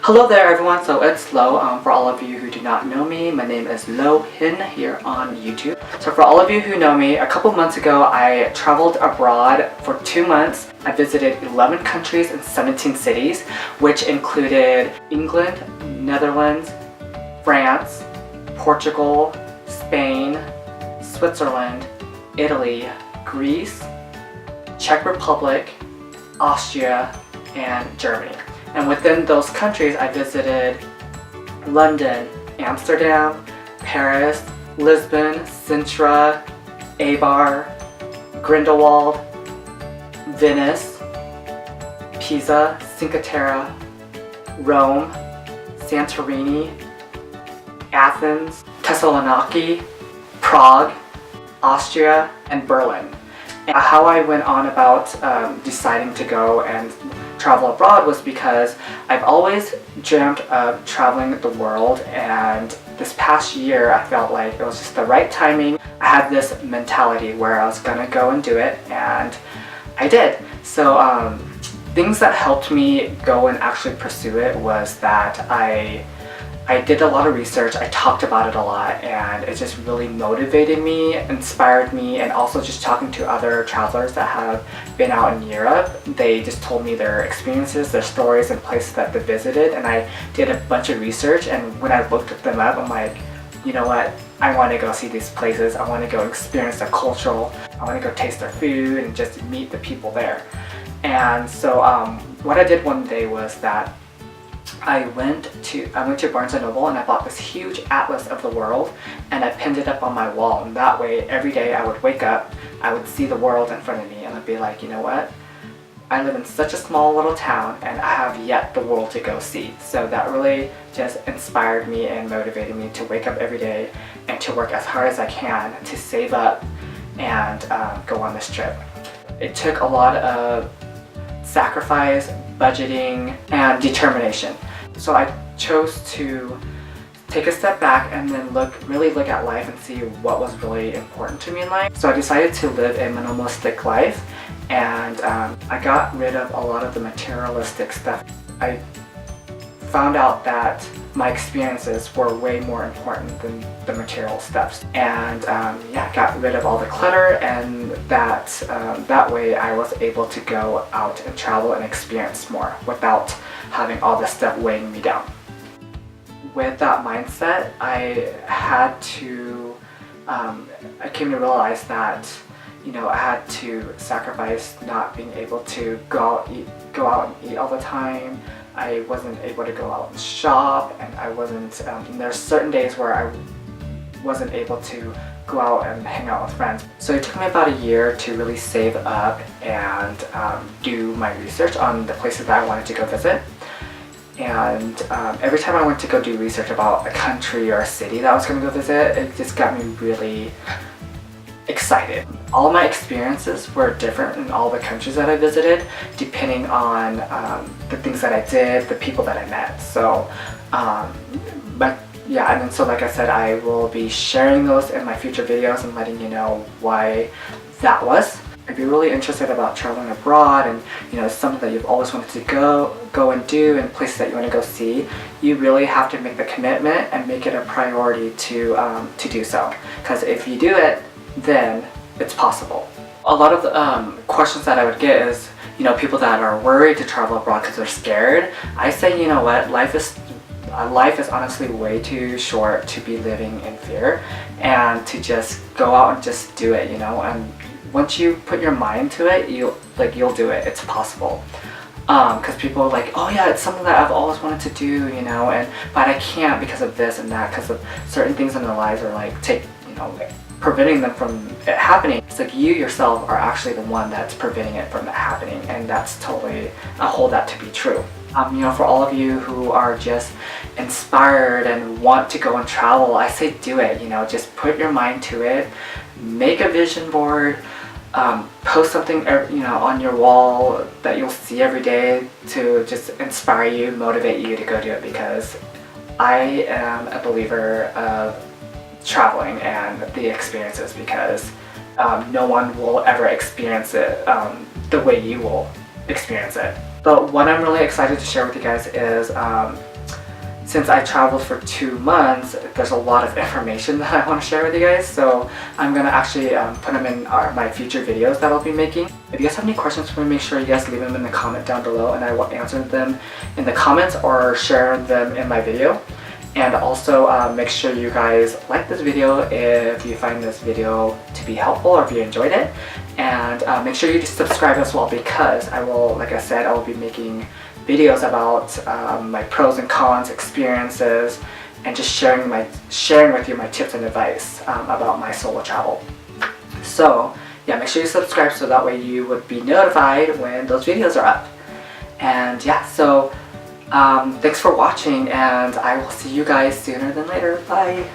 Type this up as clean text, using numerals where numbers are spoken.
Hello there everyone, so it's Lo. For all of you who do not know me, my name is Lo Hin here on YouTube. So for all of you who know me, a couple months ago I traveled abroad for 2 months. I visited 11 countries and 17 cities, which included England, Netherlands, France, Portugal, Spain, Switzerland, Italy, Greece, Czech Republic, Austria, and Germany. And within those countries, I visited London, Amsterdam, Paris, Lisbon, Sintra, Eibar, Grindelwald, Venice, Pisa, Cinque Terre, Rome, Santorini, Athens, Thessaloniki, Prague, Austria, and Berlin. And how I went on about deciding to go and travel abroad was because I've always dreamt of traveling the world, and this past year I felt like it was just the right timing. I had this mentality where I was gonna go and do it, and I did. So things that helped me go and actually pursue it was that I did a lot of research, I talked about it a lot, and it just really motivated me, inspired me, and also just talking to other travelers that have been out in Europe. They just told me their experiences, their stories, and places that they visited, and I did a bunch of research, and when I looked them up, I'm like, you know what, I want to go see these places, I want to go experience the cultural, I want to go taste their food and just meet the people there. And so what I did one day was that I went to Barnes & Noble and I bought this huge atlas of the world, and I pinned it up on my wall, and that way every day I would wake up, I would see the world in front of me, and I'd be like, you know what, I live in such a small little town and I have yet the world to go see. So that really just inspired me and motivated me to wake up every day and to work as hard as I can to save up and go on this trip. It took a lot of sacrifice, budgeting, and determination. So I chose to take a step back and then really look at life and see what was really important to me in life. So I decided to live a minimalistic life, and I got rid of a lot of the materialistic stuff. I found out that my experiences were way more important than the material stuff, and got rid of all the clutter, and that way I was able to go out and travel and experience more without having all this stuff weighing me down. With that mindset, I came to realize that, you know, I had to sacrifice not being able to go out and eat all the time. I wasn't able to go out and shop, and I wasn't, there's certain days where I wasn't able to go out and hang out with friends. So it took me about a year to really save up and do my research on the places that I wanted to go visit. And every time I went to go do research about a country or a city that I was going to go visit, it just got me really excited. All of my experiences were different in all the countries that I visited, depending on the things that I did, the people that I met. So, and then so like I said, I will be sharing those in my future videos and letting you know why that was. If you're really interested about traveling abroad and, you know, something that you've always wanted to go and do, and places that you want to go see, you really have to make the commitment and make it a priority to do so. Because if you do it, then it's possible. A lot of the questions that I would get is, you know, people that are worried to travel abroad because they're scared. I say, you know what, life is honestly way too short to be living in fear, and to just go out and just do it, you know. And once you put your mind to it, you'll do it. It's possible. Because people are like, oh yeah, it's something that I've always wanted to do, you know, but I can't because of this and that, because of certain things in their lives are like preventing them from it happening. It's like you yourself are actually the one that's preventing it from happening, and that's totally, I hold that to be true. You know, for all of you who are just inspired and want to go and travel, I say do it. You know, just put your mind to it, make a vision board, post something, you know, on your wall that you'll see every day to just inspire you, motivate you to go do it, because I am a believer of traveling and the experiences, because no one will ever experience it the way you will experience it. But what I'm really excited to share with you guys is since I traveled for 2 months, there's a lot of information that I want to share with you guys. So I'm going to actually put them in my future videos that I'll be making. If you guys have any questions for me, make sure you guys leave them in the comment down below and I will answer them in the comments or share them in my video. And also make sure you guys like this video if you find this video to be helpful or if you enjoyed it. And make sure you subscribe as well, because I will, like I said, I will be making videos about my pros and cons experiences and just sharing with you my tips and advice about my solo travel. So yeah, make sure you subscribe so that way you would be notified when those videos are up. And yeah, so thanks for watching, and I will see you guys sooner than later. Bye!